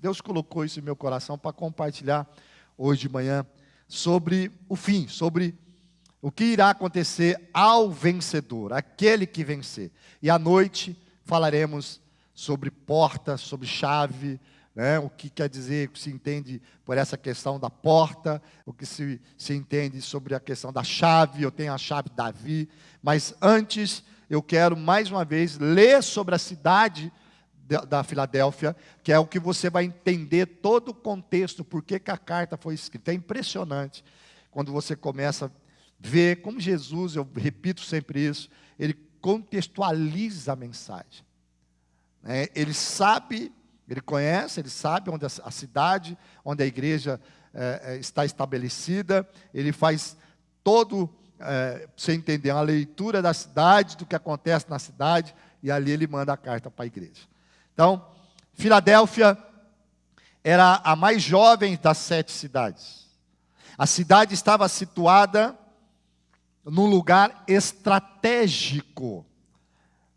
Deus colocou isso em meu coração para compartilhar hoje de manhã sobre o fim, sobre o que irá acontecer ao vencedor, aquele que vencer. E à noite falaremos sobre porta, sobre chave, né? O que quer dizer, o que se entende por essa questão da porta, o que se entende sobre a questão da chave. Eu tenho a chave de Davi, mas antes eu quero mais uma vez ler sobre a cidade da Filadélfia, que é o que você vai entender todo o contexto, por que a carta foi escrita. É impressionante quando você começa a ver como Jesus, eu repito sempre isso, ele contextualiza a mensagem. Ele sabe, ele conhece, ele sabe onde a cidade, onde a igreja está estabelecida, ele faz todo, para você entender, uma leitura da cidade, do que acontece na cidade, e ali ele manda a carta para a igreja. Então, Filadélfia era a mais jovem das 7 cidades. A cidade estava situada num lugar estratégico,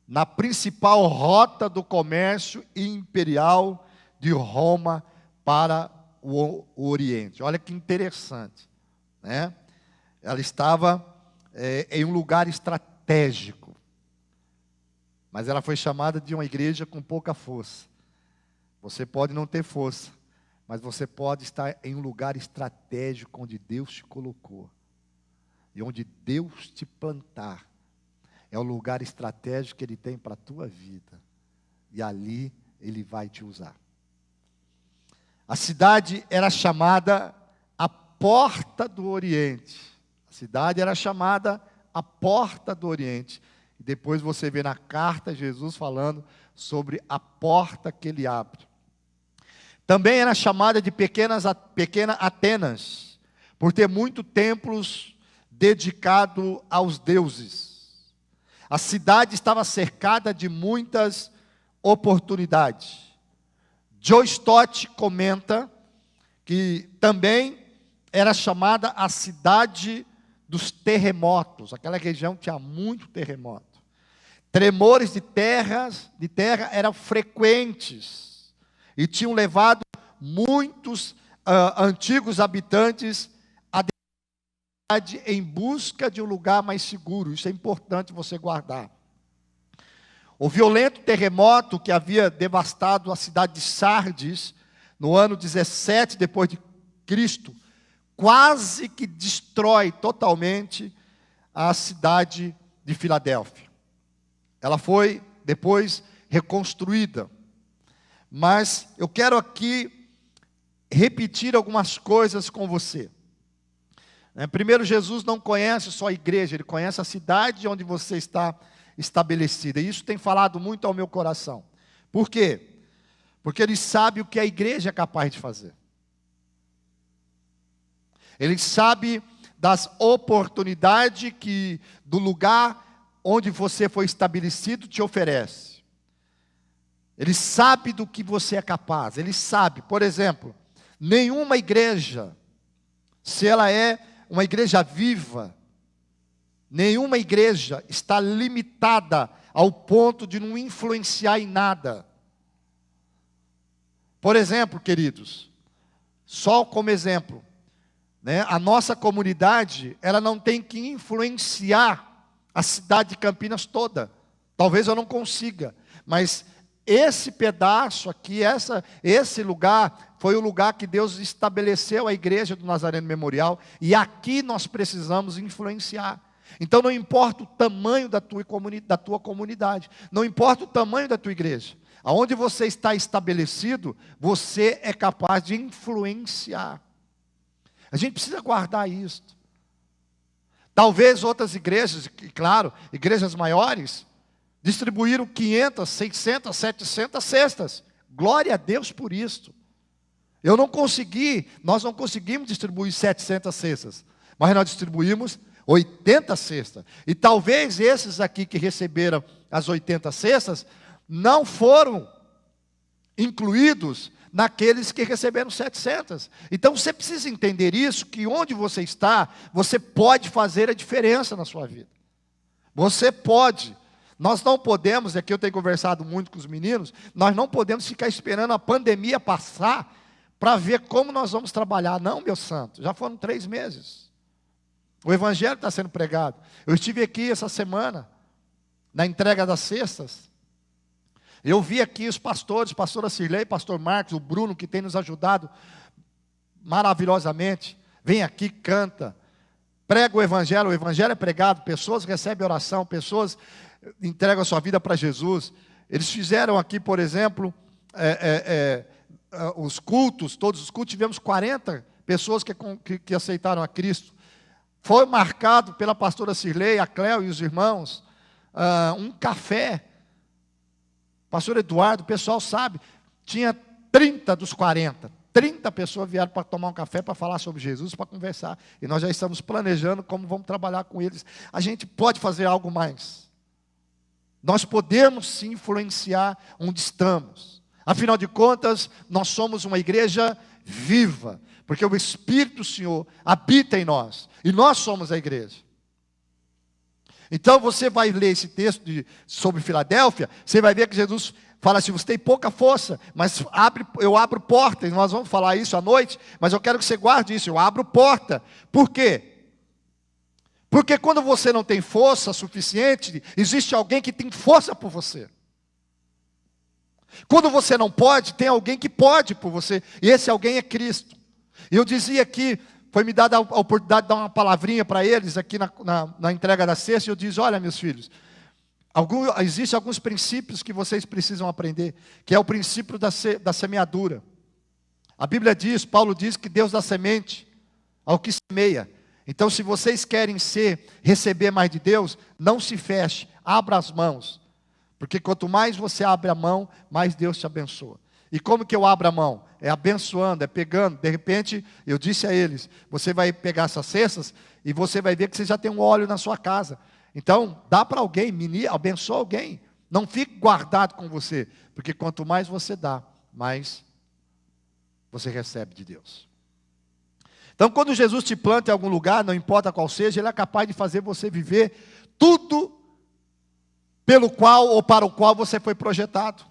na principal rota do comércio imperial de Roma para o Oriente. Olha que interessante, né? Ela estava em um lugar estratégico. Mas ela foi chamada de uma igreja com pouca força. Você pode não ter força, mas você pode estar em um lugar estratégico onde Deus te colocou. E onde Deus te plantar. É o lugar estratégico que Ele tem para a tua vida. E ali Ele vai te usar. A cidade era chamada a Porta do Oriente. A cidade era chamada a Porta do Oriente. Depois você vê na carta Jesus falando sobre a porta que ele abre. Também era chamada de Pequena Atenas, por ter muitos templos dedicados aos deuses. A cidade estava cercada de muitas oportunidades. Joe Stott comenta que também era chamada a cidade dos terremotos, aquela região que tinha muito terremoto. Tremores de terra eram frequentes e tinham levado muitos antigos habitantes à cidade em busca de um lugar mais seguro. Isso é importante você guardar. O violento terremoto que havia devastado a cidade de Sardes no ano 17 depois de Cristo, quase que destrói totalmente a cidade de Filadélfia. Ela foi depois reconstruída. Mas eu quero aqui repetir algumas coisas com você. Primeiro, Jesus não conhece só a igreja, Ele conhece a cidade onde você está estabelecida. E isso tem falado muito ao meu coração. Por quê? Porque Ele sabe o que a igreja é capaz de fazer. Ele sabe das oportunidades que do lugar onde você foi estabelecido te oferece. Ele sabe do que você é capaz. Ele sabe, por exemplo, nenhuma igreja, se ela é uma igreja viva, nenhuma igreja está limitada ao ponto de não influenciar em nada. Por exemplo, queridos, só como exemplo, a nossa comunidade, ela não tem que influenciar a cidade de Campinas toda. Talvez eu não consiga, mas esse pedaço aqui, esse lugar, foi o lugar que Deus estabeleceu a igreja do Nazareno Memorial, e aqui nós precisamos influenciar. Então não importa o tamanho da tua comunidade, não importa o tamanho da tua igreja, aonde você está estabelecido, você é capaz de influenciar. A gente precisa guardar isso. Talvez outras igrejas, claro, igrejas maiores, distribuíram 500, 600, 700 cestas. Glória a Deus por isso. Nós não conseguimos distribuir 700 cestas, mas nós distribuímos 80 cestas. E talvez esses aqui que receberam as 80 cestas, não foram incluídos naqueles que receberam 700. Então você precisa entender isso, que onde você está, você pode fazer a diferença na sua vida. Você pode. Nós não podemos, e aqui eu tenho conversado muito com os meninos, nós não podemos ficar esperando a pandemia passar para ver como nós vamos trabalhar. Não, meu santo, já foram 3 meses. O evangelho está sendo pregado. Eu estive aqui essa semana, na entrega das cestas. Eu vi aqui os pastores, pastora Cirlei, pastor Marcos, o Bruno, que tem nos ajudado maravilhosamente. Vem aqui, canta, prega o evangelho é pregado, pessoas recebem oração, pessoas entregam a sua vida para Jesus. Eles fizeram aqui, por exemplo, os cultos, todos os cultos, tivemos 40 pessoas que aceitaram a Cristo. Foi marcado pela pastora Cirlei, a Cléo e os irmãos, um café. Pastor Eduardo, o pessoal sabe, tinha 30 dos 40. 30 pessoas vieram para tomar um café, para falar sobre Jesus, para conversar. E nós já estamos planejando como vamos trabalhar com eles. A gente pode fazer algo mais. Nós podemos sim influenciar onde estamos. Afinal de contas, nós somos uma igreja viva. Porque o Espírito do Senhor habita em nós. E nós somos a igreja. Então você vai ler esse texto sobre Filadélfia, você vai ver que Jesus fala assim: você tem pouca força, mas eu abro porta. E nós vamos falar isso à noite, mas eu quero que você guarde isso: eu abro porta. Por quê? Porque quando você não tem força suficiente, existe alguém que tem força por você. Quando você não pode, tem alguém que pode por você, e esse alguém é Cristo. E eu dizia aqui, foi me dada a oportunidade de dar uma palavrinha para eles aqui na entrega da cesta, e eu disse: olha, meus filhos, existem alguns princípios que vocês precisam aprender, que é o princípio da semeadura. A Bíblia diz, Paulo diz que Deus dá semente ao que semeia. Então, se vocês querem receber mais de Deus, não se feche, abra as mãos. Porque quanto mais você abre a mão, mais Deus te abençoa. E como que eu abro a mão? É abençoando, é pegando. De repente, eu disse a eles: você vai pegar essas cestas e você vai ver que você já tem um óleo na sua casa. Então, dá para alguém, abençoa alguém. Não fique guardado com você. Porque quanto mais você dá, mais você recebe de Deus. Então, quando Jesus te planta em algum lugar, não importa qual seja, Ele é capaz de fazer você viver tudo pelo qual ou para o qual você foi projetado.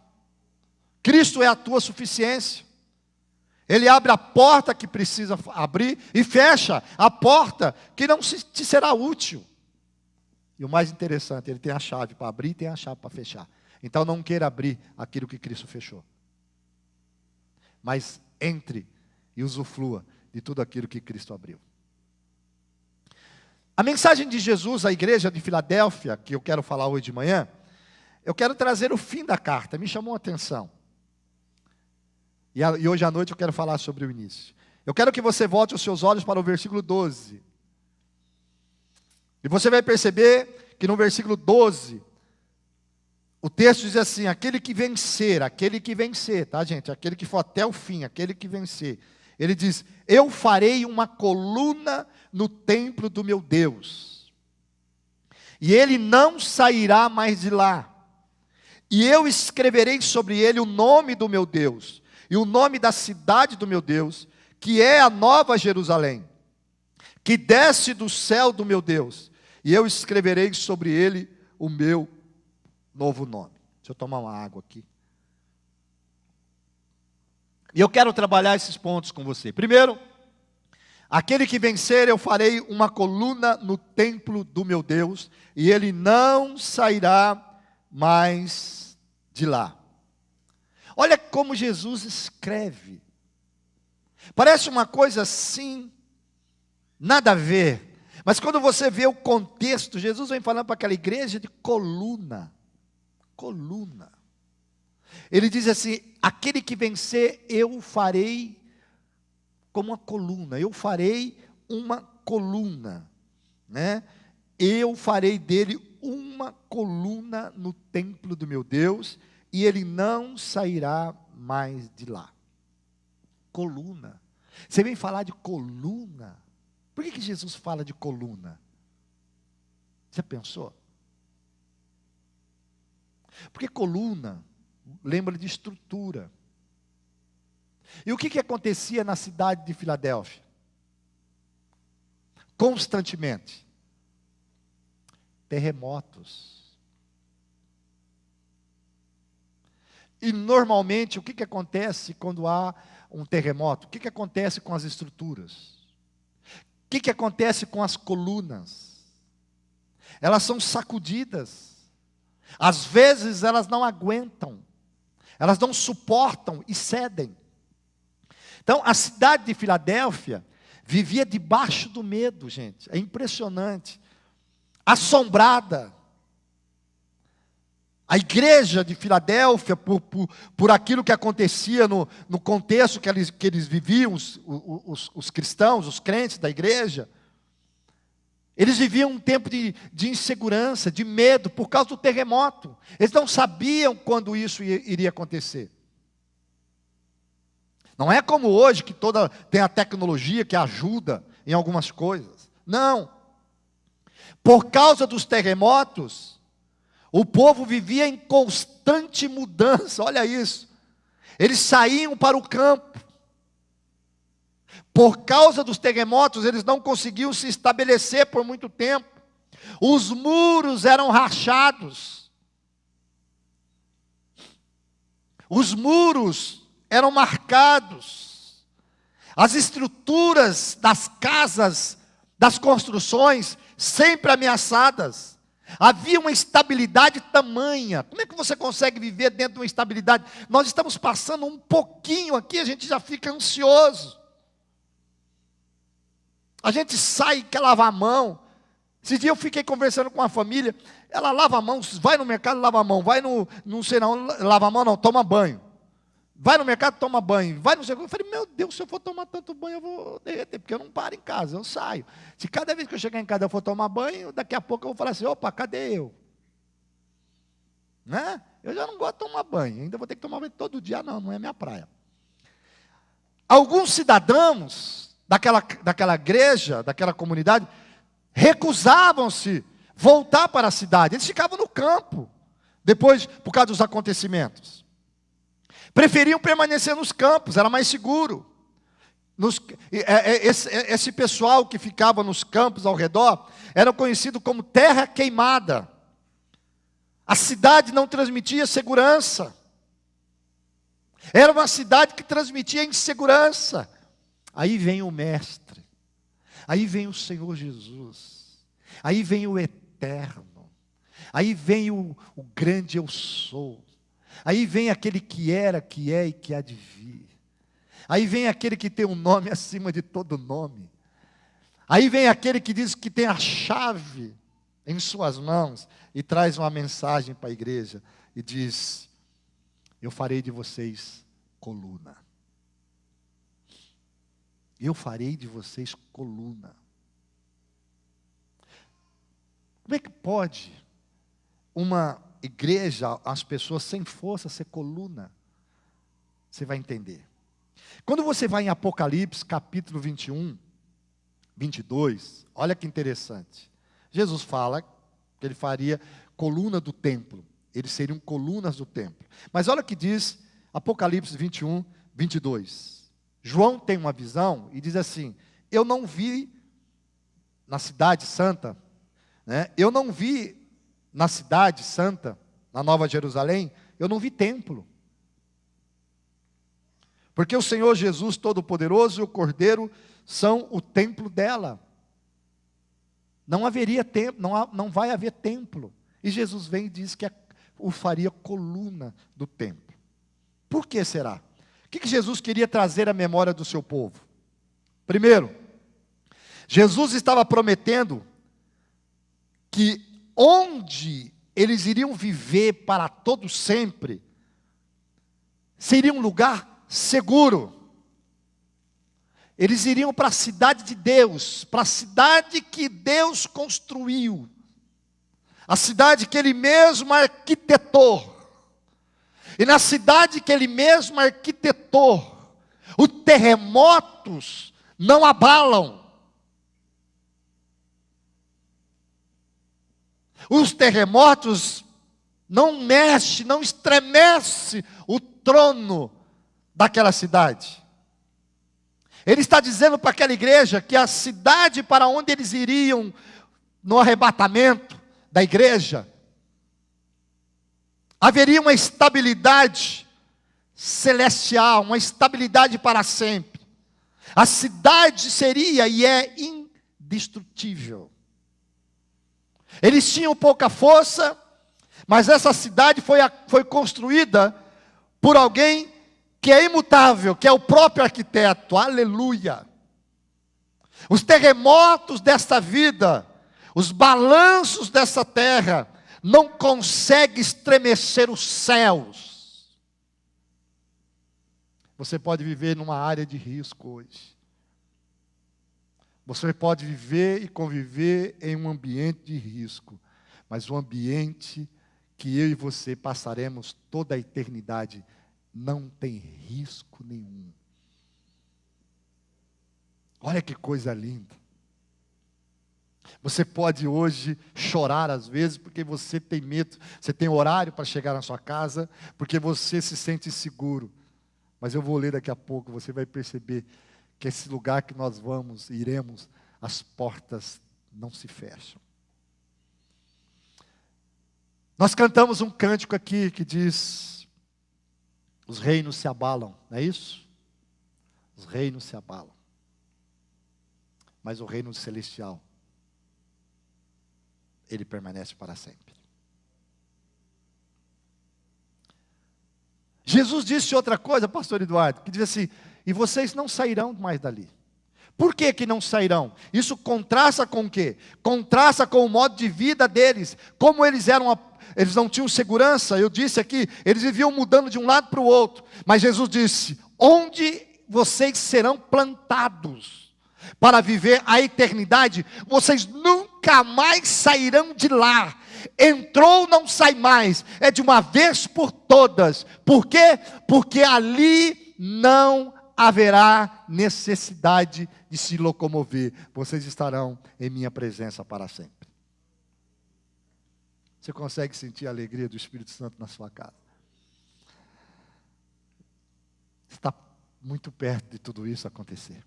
Cristo é a tua suficiência. Ele abre a porta que precisa abrir e fecha a porta que não te será útil. E o mais interessante, Ele tem a chave para abrir e tem a chave para fechar. Então não queira abrir aquilo que Cristo fechou. Mas entre e usufrua de tudo aquilo que Cristo abriu. A mensagem de Jesus à igreja de Filadélfia, que eu quero falar hoje de manhã, eu quero trazer o fim da carta, me chamou a atenção. E hoje à noite eu quero falar sobre o início. Eu quero que você volte os seus olhos para o versículo 12. E você vai perceber que no versículo 12, o texto diz assim: aquele que vencer, tá gente? Aquele que for até o fim, aquele que vencer. Ele diz: eu farei uma coluna no templo do meu Deus, e ele não sairá mais de lá. E eu escreverei sobre ele o nome do meu Deus, e o nome da cidade do meu Deus, que é a nova Jerusalém, que desce do céu do meu Deus, e eu escreverei sobre ele o meu novo nome. Deixa eu tomar uma água aqui. E eu quero trabalhar esses pontos com você. Primeiro, aquele que vencer, eu farei uma coluna no templo do meu Deus, e ele não sairá mais de lá. Olha como Jesus escreve. Parece uma coisa assim, nada a ver. Mas quando você vê o contexto, Jesus vem falando para aquela igreja de coluna. Coluna. Ele diz assim: aquele que vencer, eu farei como uma coluna. Eu farei uma coluna, né? Eu farei dele uma coluna no templo do meu Deus, e ele não sairá mais de lá. Coluna. Você vem falar de coluna? Por que Jesus fala de coluna? Você pensou? Porque coluna lembra de estrutura. E o que acontecia na cidade de Filadélfia? Constantemente. Terremotos. E normalmente, o que acontece quando há um terremoto? O que acontece com as estruturas? O que acontece com as colunas? Elas são sacudidas. Às vezes elas não aguentam. Elas não suportam e cedem. Então, a cidade de Filadélfia vivia debaixo do medo, gente. É impressionante. Assombrada. A igreja de Filadélfia, por aquilo que acontecia no contexto que eles viviam, os cristãos, os crentes da igreja, eles viviam um tempo de insegurança, de medo, por causa do terremoto. Eles não sabiam quando isso iria acontecer. Não é como hoje, que tem a tecnologia que ajuda em algumas coisas. Não. Por causa dos terremotos, o povo vivia em constante mudança, olha isso. Eles saíam para o campo. Por causa dos terremotos, eles não conseguiam se estabelecer por muito tempo. Os muros eram rachados. Os muros eram marcados. As estruturas das casas, das construções, sempre ameaçadas. Havia uma instabilidade tamanha. Como é que você consegue viver dentro de uma instabilidade? Nós estamos passando um pouquinho aqui, a gente já fica ansioso. A gente sai e quer lavar a mão. Esse dia eu fiquei conversando com uma família. Ela lava a mão, vai no mercado, lava a mão. Vai não sei não, lava a mão não, toma banho. Vai no mercado, toma banho. Vai no sei. Eu falei, meu Deus, se eu for tomar tanto banho, eu vou derreter, porque eu não paro em casa, eu saio. Se cada vez que eu chegar em casa eu for tomar banho, daqui a pouco eu vou falar assim, opa, cadê eu? Né? Eu já não gosto de tomar banho, ainda vou ter que tomar banho todo dia, não é minha praia. Alguns cidadãos daquela igreja, daquela comunidade, recusavam-se voltar para a cidade. Eles ficavam no campo, depois, por causa dos acontecimentos. Preferiam permanecer nos campos, era mais seguro. Esse pessoal que ficava nos campos ao redor, era conhecido como terra queimada. A cidade não transmitia segurança. Era uma cidade que transmitia insegurança. Aí vem o Mestre, aí vem o Senhor Jesus, aí vem o Eterno, aí vem o grande eu sou, aí vem aquele que era, que é e que há de vir, aí vem aquele que tem um nome acima de todo nome, aí vem aquele que diz que tem a chave em suas mãos e traz uma mensagem para a igreja e diz, eu farei de vocês coluna. Eu farei de vocês coluna. Como é que pode uma igreja, as pessoas sem força, ser coluna? Você vai entender. Quando você vai em Apocalipse, capítulo 21, 22, olha que interessante. Jesus fala que ele faria coluna do templo. Eles seriam colunas do templo. Mas olha o que diz Apocalipse 21, 22. João tem uma visão e diz assim, eu não vi na cidade santa, né? Eu não vi na cidade santa, na Nova Jerusalém, eu não vi templo. Porque o Senhor Jesus Todo-Poderoso e o Cordeiro são o templo dela. Não haveria templo, não vai haver templo. E Jesus vem e diz que o faria coluna do templo. Por que será? O que Jesus queria trazer à memória do seu povo? Primeiro, Jesus estava prometendo que onde eles iriam viver para todo sempre, seria um lugar seguro. Eles iriam para a cidade de Deus, para a cidade que Deus construiu, a cidade que Ele mesmo arquitetou. E na cidade que Ele mesmo arquitetou, os terremotos não abalam. Os terremotos não mexem, não estremecem o trono daquela cidade. Ele está dizendo para aquela igreja que a cidade para onde eles iriam no arrebatamento da igreja, haveria uma estabilidade, celestial, uma estabilidade para sempre. A cidade seria e é indestrutível. Eles tinham pouca força, mas essa cidade foi construída por alguém que é imutável, que é o próprio arquiteto. Aleluia! Os terremotos desta vida, os balanços dessa terra, não conseguem estremecer os céus. Você pode viver numa área de risco hoje. Você pode viver e conviver em um ambiente de risco, mas um ambiente que eu e você passaremos toda a eternidade não tem risco nenhum. Olha que coisa linda. Você pode hoje chorar às vezes porque você tem medo, você tem horário para chegar na sua casa, porque você se sente inseguro. Mas eu vou ler daqui a pouco, você vai perceber que esse lugar que nós iremos, as portas não se fecham. Nós cantamos um cântico aqui que diz: os reinos se abalam, não é isso? Os reinos se abalam. Mas o reino celestial, ele permanece para sempre. Jesus disse outra coisa, pastor Eduardo, que diz assim: e vocês não sairão mais dali. Por que não sairão? Isso contrasta com o quê? Contrasta com o modo de vida deles. Como eles não tinham segurança, eu disse aqui, eles viviam mudando de um lado para o outro. Mas Jesus disse: onde vocês serão plantados para viver a eternidade, vocês nunca mais sairão de lá. Entrou, não sai mais, é de uma vez por todas. Por quê? Porque ali não haverá necessidade de se locomover. Vocês estarão em minha presença para sempre. Você consegue sentir a alegria do Espírito Santo na sua casa? Está muito perto de tudo isso acontecer.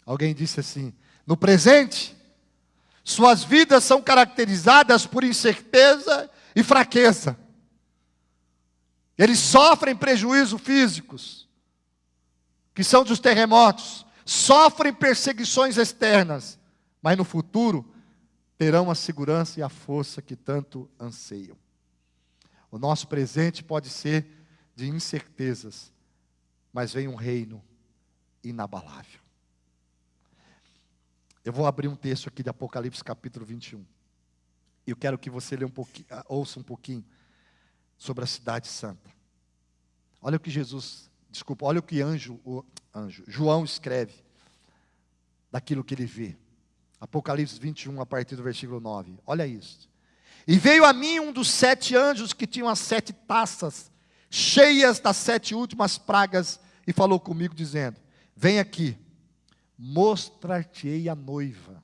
Alguém disse assim: no presente, suas vidas são caracterizadas por incerteza e fraqueza. Eles sofrem prejuízos físicos, que são dos terremotos, sofrem perseguições externas, mas no futuro terão a segurança e a força que tanto anseiam. O nosso presente pode ser de incertezas, mas vem um reino inabalável. Eu vou abrir um texto aqui de Apocalipse capítulo 21. E eu quero que você ouça um pouquinho sobre a cidade santa. Olha o que olha o que João escreve daquilo que ele vê. Apocalipse 21, a partir do versículo 9. Olha isso. E veio a mim um dos 7 anjos que tinham as 7 taças, cheias das 7 últimas pragas, e falou comigo dizendo: vem aqui, mostrar-te-ei a noiva,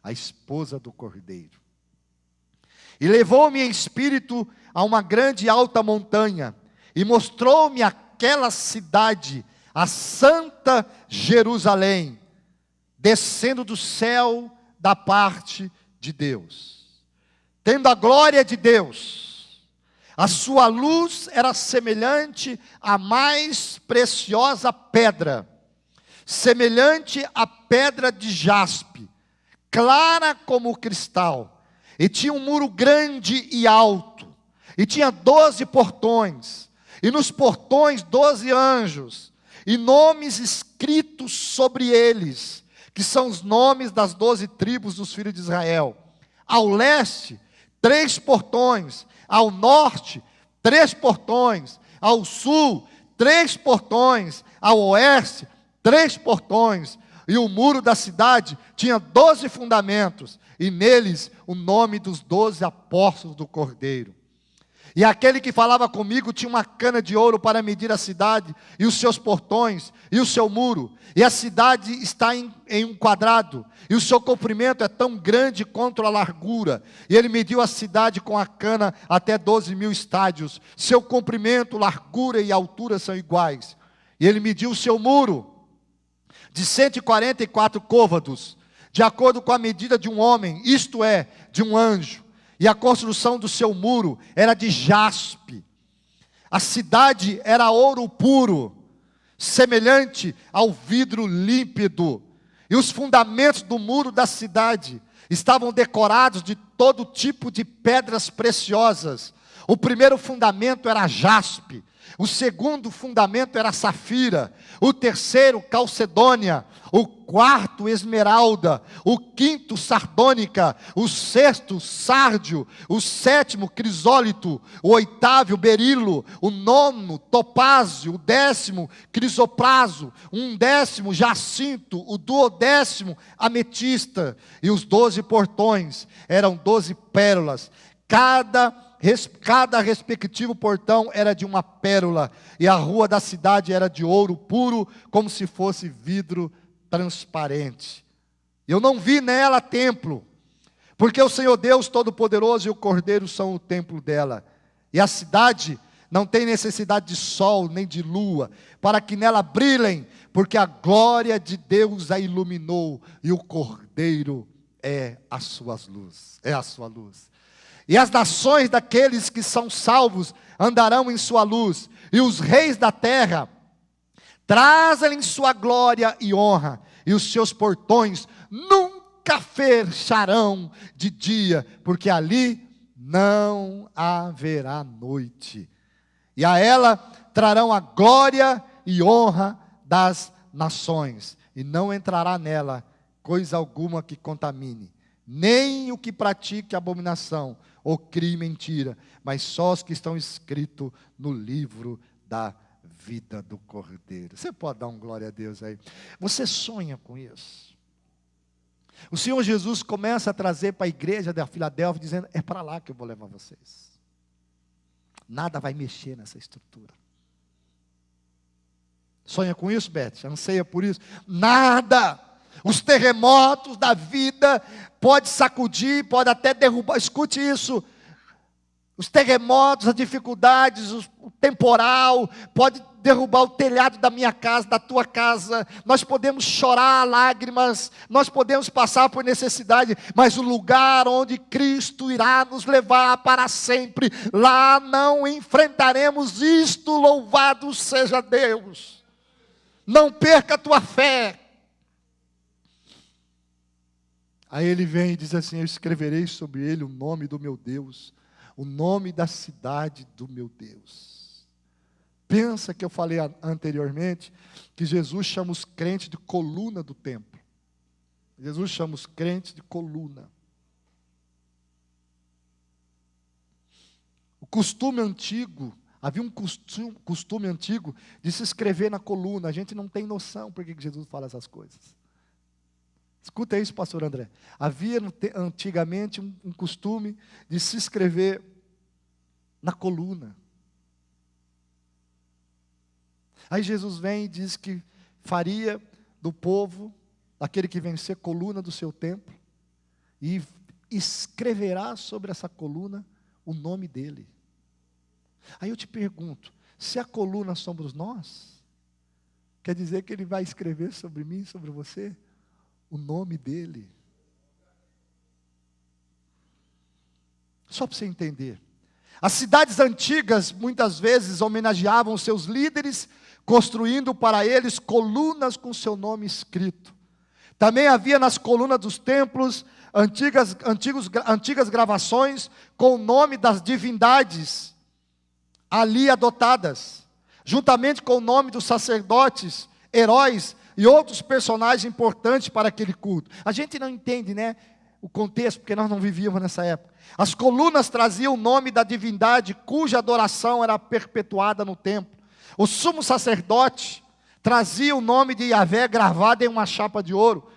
a esposa do Cordeiro. E levou-me em espírito a uma grande e alta montanha, e mostrou-me aquela cidade, a santa Jerusalém, descendo do céu da parte de Deus, tendo a glória de Deus. A sua luz era semelhante à mais preciosa pedra, semelhante à pedra de jaspe, clara como cristal, e tinha um muro grande e alto, e tinha 12 portões, e nos portões 12 anjos, e nomes escritos sobre eles, que são os nomes das 12 tribos dos filhos de Israel. Ao leste, 3 portões, ao norte, 3 portões, ao sul, 3 portões, ao oeste, 3 portões, e o muro da cidade tinha 12 fundamentos, e neles o nome dos 12 apóstolos do Cordeiro. E aquele que falava comigo tinha uma cana de ouro para medir a cidade, e os seus portões, e o seu muro. E a cidade está em um quadrado, e o seu comprimento é tão grande quanto a largura. E ele mediu a cidade com a cana até 12.000 estádios. Seu comprimento, largura e altura são iguais. E ele mediu o seu muro de 144 côvados, de acordo com a medida de um homem, isto é, de um anjo. E a construção do seu muro era de jaspe. A cidade era ouro puro, semelhante ao vidro límpido. E os fundamentos do muro da cidade estavam decorados de todo tipo de pedras preciosas. O primeiro fundamento era jaspe, o segundo fundamento era safira, o terceiro calcedônia, o quarto esmeralda, o quinto sardônica, o sexto sárdio, o sétimo crisólito, o oitavo berilo, o nono topázio, o décimo crisopraso, um décimo jacinto, o duodécimo ametista, e os 12 portões eram 12 pérolas. Cada respectivo portão era de uma pérola, e a rua da cidade era de ouro puro, como se fosse vidro transparente. Eu não vi nela templo, porque o Senhor Deus Todo-Poderoso e o Cordeiro são o templo dela. E a cidade não tem necessidade de sol nem de lua, para que nela brilhem, porque a glória de Deus a iluminou, e o Cordeiro é a sua luz. E as nações daqueles que são salvos andarão em sua luz, e os reis da terra trazem sua glória e honra, e os seus portões nunca fecharão de dia, porque ali não haverá noite. E a ela trarão a glória e honra das nações, e não entrará nela coisa alguma que contamine, nem o que pratique abominação, ou crime mentira, mas só os que estão escritos no livro da vida do Cordeiro. Você pode dar um glória a Deus aí? Você sonha com isso? O Senhor Jesus começa a trazer para a igreja da Filadélfia, dizendo, é para lá que eu vou levar vocês. Nada vai mexer nessa estrutura. Sonha com isso, Beth? Anseia por isso? Nada! Os terremotos da vida pode sacudir, pode até derrubar. Escute isso. Os terremotos, as dificuldades, o temporal pode derrubar o telhado da minha casa, da tua casa. Nós podemos chorar lágrimas, nós podemos passar por necessidade, mas o lugar onde Cristo irá nos levar para sempre, lá não enfrentaremos isto. Louvado seja Deus. Não perca a tua fé. Aí ele vem e diz assim, eu escreverei sobre ele o nome do meu Deus, o nome da cidade do meu Deus. Pensa que eu falei anteriormente, que Jesus chama os crentes de coluna do templo. Jesus chama os crentes de coluna. O costume antigo, havia um costume antigo de se escrever na coluna. A gente não tem noção por que Jesus fala essas coisas. Escuta isso, pastor André. Havia antigamente um costume de se escrever na coluna. Aí Jesus vem e diz que faria do povo, daquele que vencer, coluna do seu templo, e escreverá sobre essa coluna o nome dele. Aí eu te pergunto, se a coluna somos nós, quer dizer que ele vai escrever sobre mim, sobre você, o nome dele. Só para você entender. As cidades antigas muitas vezes homenageavam seus líderes, construindo para eles colunas com seu nome escrito. Também havia nas colunas dos templos antigas gravações com o nome das divindades ali adotadas, juntamente com o nome dos sacerdotes, heróis e outros personagens importantes para aquele culto. A gente não entende, né, o contexto, porque nós não vivíamos nessa época. As colunas traziam o nome da divindade cuja adoração era perpetuada no templo. O sumo sacerdote trazia o nome de Yahvé gravado em uma chapa de ouro,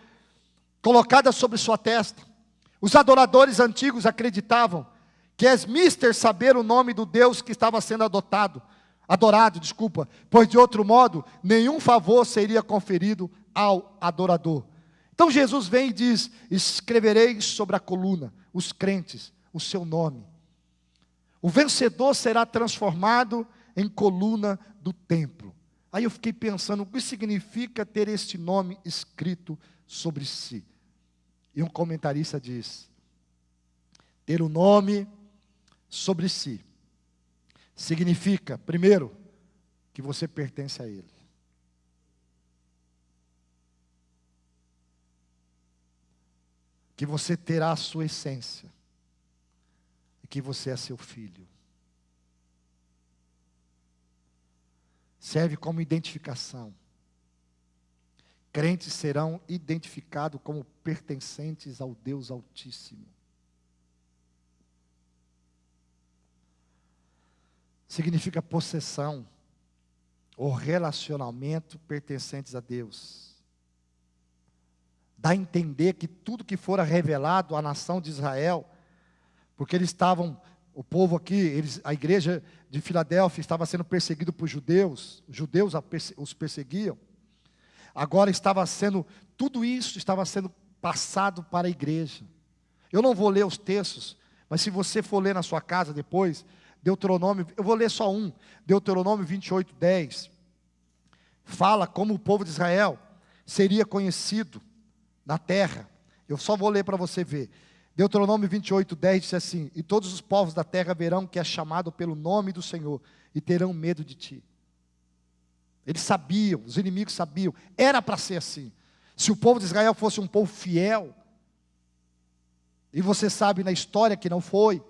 colocada sobre sua testa. Os adoradores antigos acreditavam que é mister saber o nome do Deus que estava sendo adorado, pois de outro modo, nenhum favor seria conferido ao adorador. Então Jesus vem e diz, escrevereis sobre a coluna, os crentes, o seu nome. O vencedor será transformado em coluna do templo. Aí eu fiquei pensando, o que significa ter este nome escrito sobre si? E um comentarista diz, ter o nome sobre si significa, primeiro, que você pertence a Ele. Que você terá a sua essência. E que você é seu filho. Serve como identificação. Crentes serão identificados como pertencentes ao Deus Altíssimo. Significa possessão ou relacionamento pertencentes a Deus. Dá a entender que tudo que fora revelado à nação de Israel, porque eles estavam, o povo aqui, a igreja de Filadélfia estava sendo perseguido por judeus, os judeus os perseguiam. Agora tudo isso estava sendo passado para a igreja. Eu não vou ler os textos, mas se você for ler na sua casa depois, Deuteronômio, eu vou ler só um, Deuteronômio 28:10, fala como o povo de Israel seria conhecido na terra. Eu só vou ler para você ver. Deuteronômio 28:10 diz assim: e todos os povos da terra verão que é chamado pelo nome do Senhor, e terão medo de ti. Eles sabiam, os inimigos sabiam, era para ser assim. Se o povo de Israel fosse um povo fiel, e você sabe na história que não foi,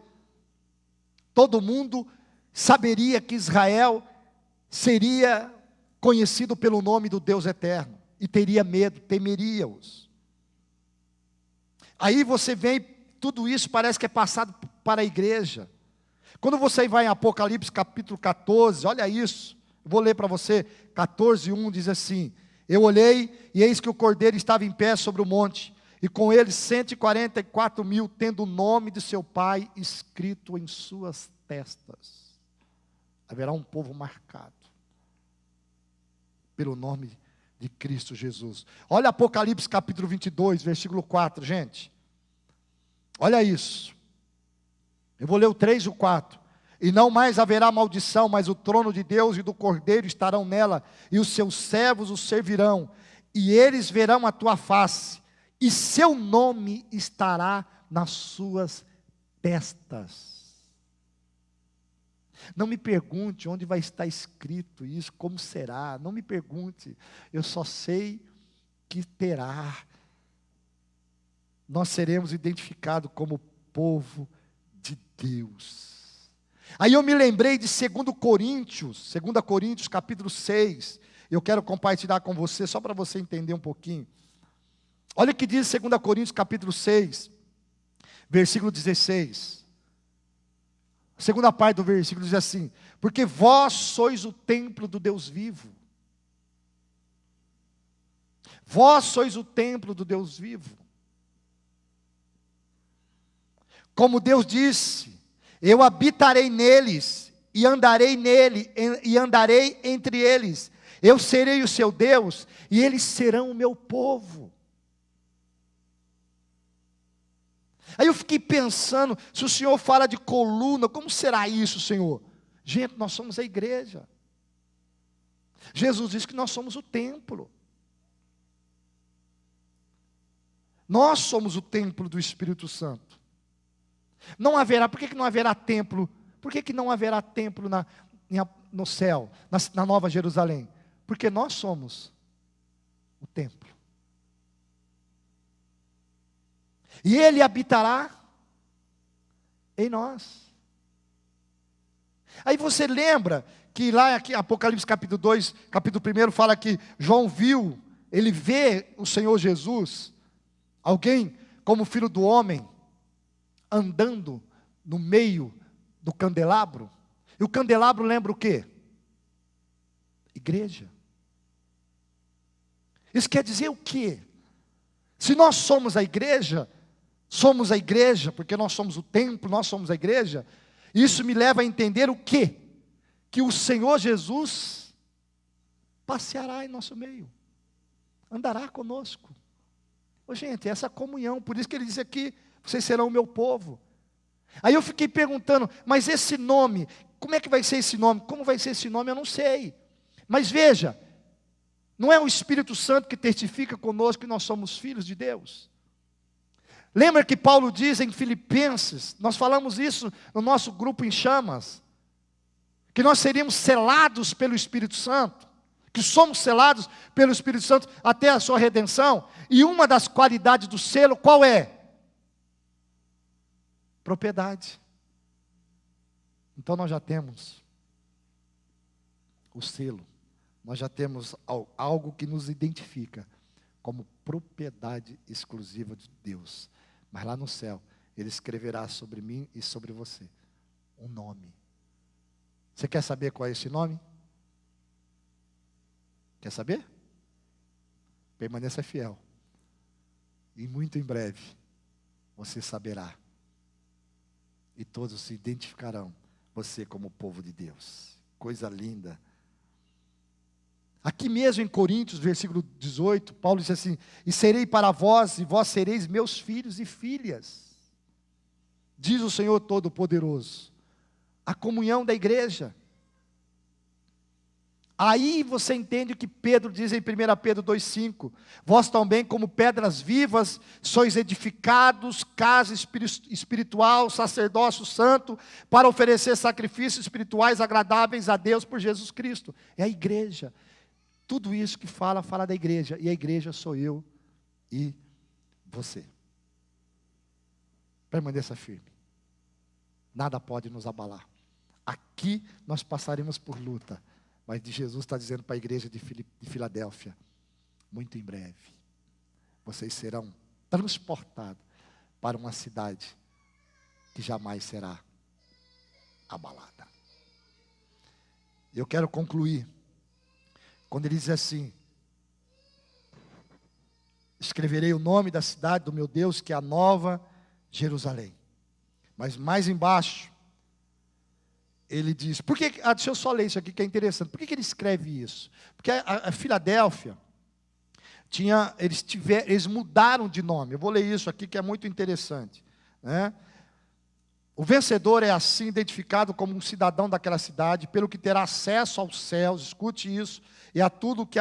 todo mundo saberia que Israel seria conhecido pelo nome do Deus eterno, e teria medo, temeria-os. Aí você vem, tudo isso parece que é passado para a igreja. Quando você vai em Apocalipse capítulo 14, olha isso, eu vou ler para você, 14:1 diz assim: eu olhei e eis que o Cordeiro estava em pé sobre o monte, e com ele 144.000, tendo o nome de seu Pai escrito em suas testas. Haverá um povo marcado pelo nome de Cristo Jesus. Olha Apocalipse capítulo 22, versículo 4, gente. Olha isso. Eu vou ler o 3 e o 4. E não mais haverá maldição, mas o trono de Deus e do Cordeiro estarão nela, e os seus servos os servirão, e eles verão a tua face, e seu nome estará nas suas testas. Não me pergunte onde vai estar escrito isso, como será, não me pergunte, eu só sei que terá. Nós seremos identificados como povo de Deus. Aí eu me lembrei de 2 Coríntios capítulo 6, eu quero compartilhar com você, só para você entender um pouquinho. Olha o que diz 2 Coríntios capítulo 6, versículo 16. A segunda parte do versículo diz assim: porque vós sois o templo do Deus vivo. Vós sois o templo do Deus vivo. Como Deus disse: eu habitarei neles, e andarei entre eles. Eu serei o seu Deus, e eles serão o meu povo. Aí eu fiquei pensando, se o Senhor fala de coluna, como será isso, Senhor? Gente, nós somos a igreja. Jesus disse que nós somos o templo. Nós somos o templo do Espírito Santo. Não haverá, por que não haverá templo? Por que não haverá templo no céu, na Nova Jerusalém? Porque nós somos o templo. E Ele habitará em nós. Aí você lembra que lá aqui, Apocalipse capítulo 2, capítulo 1, fala que João viu, ele vê o Senhor Jesus, alguém como filho do homem, andando no meio do candelabro. E o candelabro lembra o quê? Igreja. Isso quer dizer o quê? Se nós somos a igreja porque nós somos o templo, nós somos a igreja, isso me leva a entender o quê? Que o Senhor Jesus passeará em nosso meio, andará conosco. Ô, gente, essa comunhão, por isso que ele disse aqui: vocês serão o meu povo. Aí eu fiquei perguntando, mas esse nome, como é que vai ser esse nome? Como vai ser esse nome? Eu não sei. Mas veja, não é o Espírito Santo que testifica conosco que nós somos filhos de Deus? Lembra que Paulo diz em Filipenses, nós falamos isso no nosso grupo em chamas, que nós seríamos selados pelo Espírito Santo, que somos selados pelo Espírito Santo até a sua redenção. E uma das qualidades do selo, qual é? Propriedade. Então nós já temos o selo, nós já temos algo que nos identifica como propriedade exclusiva de Deus. Mas lá no céu, Ele escreverá sobre mim e sobre você um nome. Você quer saber qual é esse nome? Quer saber? Permaneça fiel. E muito em breve, você saberá. E todos se identificarão, você como povo de Deus. Coisa linda. Aqui mesmo em Coríntios, versículo 18, Paulo diz assim: e serei para vós, e vós sereis meus filhos e filhas, diz o Senhor Todo-Poderoso. A comunhão da igreja. Aí você entende o que Pedro diz em 1 Pedro 2,5. Vós também, como pedras vivas, sois edificados, casa espiritual, sacerdócio santo, para oferecer sacrifícios espirituais agradáveis a Deus por Jesus Cristo. É a igreja. Tudo isso que fala da igreja. E a igreja sou eu e você. Permaneça firme. Nada pode nos abalar. Aqui nós passaremos por luta. Mas Jesus está dizendo para a igreja de Filadélfia: muito em breve, vocês serão transportados para uma cidade que jamais será abalada. Eu quero concluir, quando ele diz assim: escreverei o nome da cidade do meu Deus, que é a Nova Jerusalém. Mas mais embaixo, ele diz, por que, deixa eu só ler isso aqui que é interessante, por que ele escreve isso? Porque a Filadélfia, eles mudaram de nome. Eu vou ler isso aqui que é muito interessante, né? O vencedor é assim identificado como um cidadão daquela cidade, pelo que terá acesso aos céus, escute isso, e a tudo que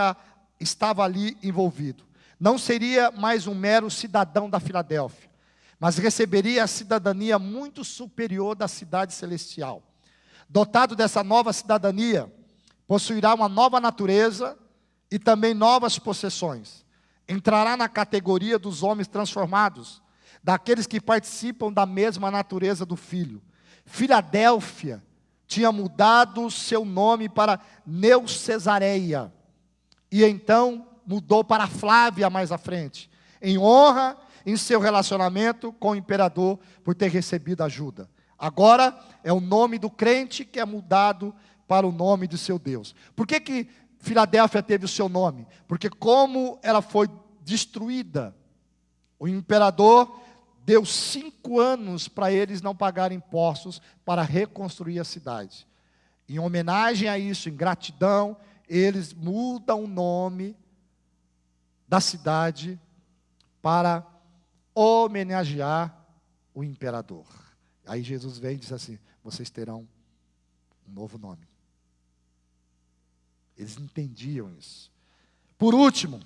estava ali envolvido. Não seria mais um mero cidadão da Filadélfia, mas receberia a cidadania muito superior da cidade celestial. Dotado dessa nova cidadania, possuirá uma nova natureza e também novas possessões. Entrará na categoria dos homens transformados, daqueles que participam da mesma natureza do Filho. Filadélfia tinha mudado seu nome para Neucesareia, e então mudou para Flávia mais à frente, em honra em seu relacionamento com o imperador por ter recebido ajuda. Agora é o nome do crente que é mudado para o nome de seu Deus. Por que Filadélfia teve o seu nome? Porque como ela foi destruída, o imperador deu 5 anos para eles não pagarem impostos para reconstruir a cidade. Em homenagem a isso, em gratidão, eles mudam o nome da cidade para homenagear o imperador. Aí Jesus vem e diz assim: vocês terão um novo nome. Eles entendiam isso. Por último,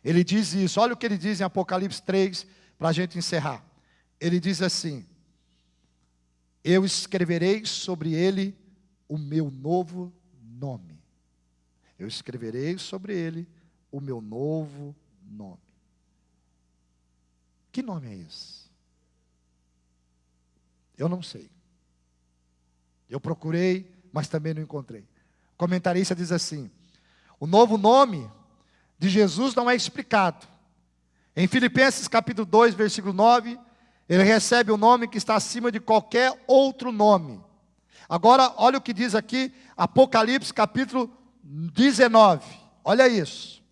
ele diz isso. Olha o que ele diz em Apocalipse 3, para a gente encerrar. Ele diz assim: eu escreverei sobre ele o meu novo nome. Eu escreverei sobre ele o meu novo nome. Que nome é esse? Eu não sei. Eu procurei, mas também não encontrei. O comentarista diz assim: o novo nome de Jesus não é explicado. Em Filipenses capítulo 2, versículo 9, ele recebe o nome que está acima de qualquer outro nome. Agora, olha o que diz aqui, Apocalipse capítulo 19. Olha isso.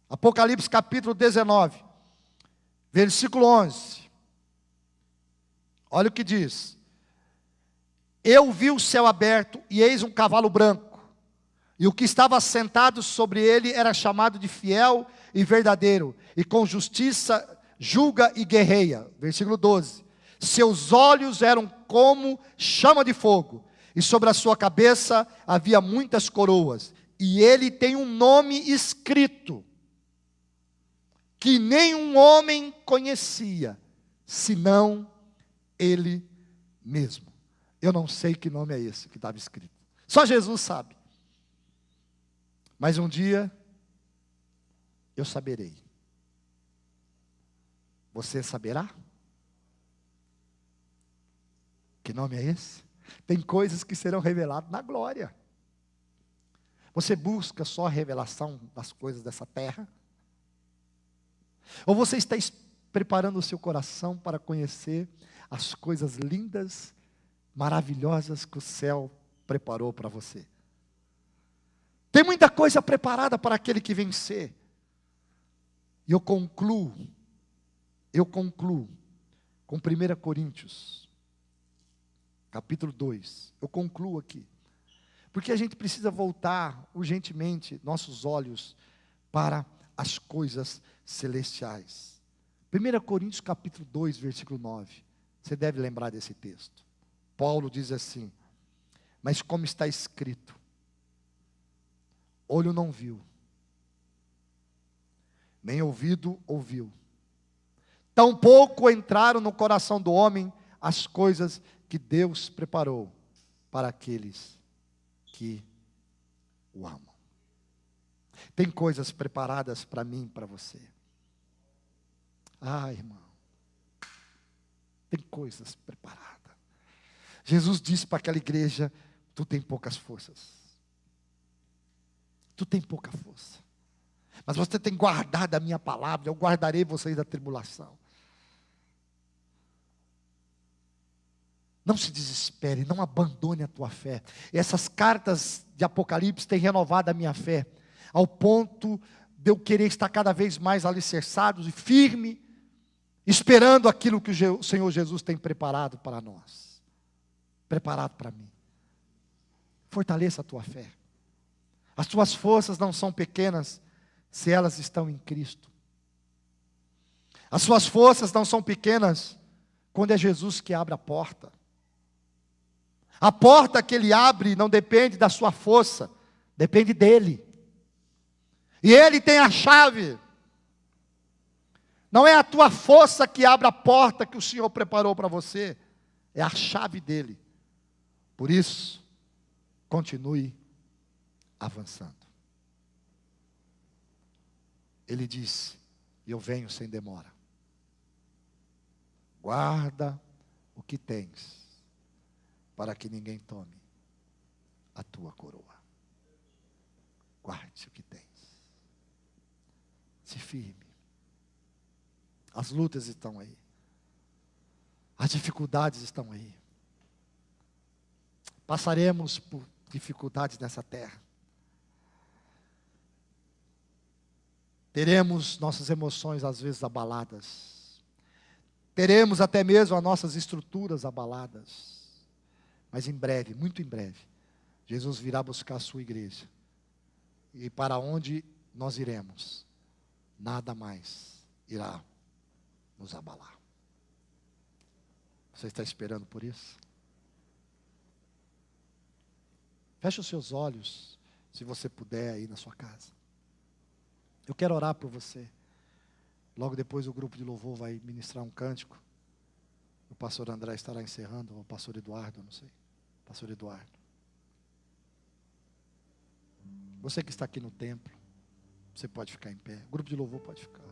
Apocalipse capítulo 19, versículo 11. Olha o que diz: eu vi o céu aberto, e eis um cavalo branco, e o que estava sentado sobre ele era chamado de fiel e verdadeiro, e com justiça julga e guerreia. Versículo 12. Seus olhos eram como chama de fogo, e sobre a sua cabeça havia muitas coroas, e ele tem um nome escrito, que nenhum homem conhecia, senão ele mesmo. Eu não sei que nome é esse que estava escrito. Só Jesus sabe. Mas um dia eu saberei. Você saberá? Que nome é esse? Tem coisas que serão reveladas na glória. Você busca só a revelação das coisas dessa terra? Ou você está preparando o seu coração para conhecer as coisas lindas, maravilhosas que o céu preparou para você? Tem muita coisa preparada para aquele que vencer. E eu concluo com 1 Coríntios, capítulo 2. Eu concluo aqui. Porque a gente precisa voltar urgentemente nossos olhos para as coisas celestiais. 1 Coríntios capítulo 2, versículo 9. Você deve lembrar desse texto. Paulo diz assim: mas como está escrito, olho não viu, nem ouvido ouviu, tampouco entraram no coração do homem as coisas que Deus preparou para aqueles que o amam. Tem coisas preparadas para mim e para você. Ah, irmão, tem coisas preparadas. Jesus disse para aquela igreja: tu tem poucas forças. Tu tem pouca força. Mas você tem guardado a minha palavra, eu guardarei vocês da tribulação. Não se desespere, não abandone a tua fé. Essas cartas de Apocalipse têm renovado a minha fé, ao ponto de eu querer estar cada vez mais alicerçado e firme, esperando aquilo que o Senhor Jesus tem preparado para nós, preparado para mim. Fortaleça a tua fé. As tuas forças não são pequenas se elas estão em Cristo. As suas forças não são pequenas quando é Jesus que abre a porta. A porta que Ele abre não depende da sua força, depende dEle. E Ele tem a chave. Não é a tua força que abre a porta que o Senhor preparou para você, é a chave dEle. Por isso, continue avançando. Ele disse: eu venho sem demora. Guarda o que tens, para que ninguém tome a tua coroa. Guarde o que tens. Se firme. As lutas estão aí. As dificuldades estão aí. Passaremos por dificuldades nessa terra. Teremos nossas emoções às vezes abaladas. Teremos até mesmo as nossas estruturas abaladas. Mas em breve, muito em breve, Jesus virá buscar a sua igreja. E para onde nós iremos, nada mais irá nos abalar. Você está esperando por isso? Feche os seus olhos, se você puder, aí na sua casa. Eu quero orar por você. Logo depois o grupo de louvor vai ministrar um cântico. O pastor André estará encerrando, ou o pastor Eduardo, não sei. Pastor Eduardo. Você que está aqui no templo, você pode ficar em pé. O grupo de louvor pode ficar.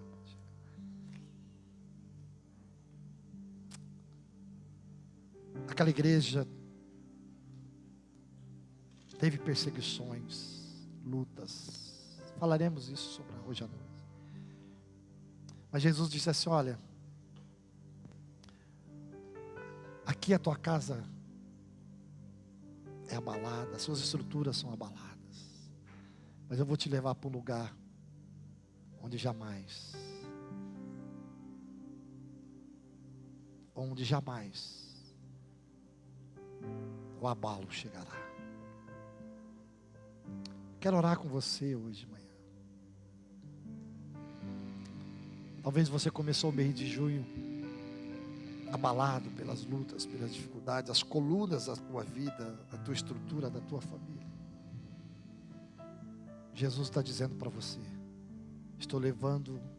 Aquela igreja teve perseguições, lutas. Falaremos isso sobre hoje à noite. Mas Jesus disse assim: olha, aqui a tua casa é abalada, as suas estruturas são abaladas. Mas eu vou te levar para um lugar onde jamais o abalo chegará. Quero orar com você hoje de manhã. Talvez você começou o mês de junho abalado pelas lutas, pelas dificuldades, as colunas da tua vida, da tua estrutura, da tua família. Jesus está dizendo para você: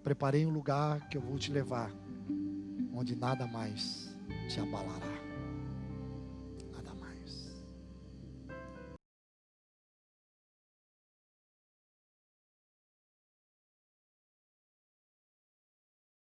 preparei um lugar que eu vou te levar, onde nada mais te abalará.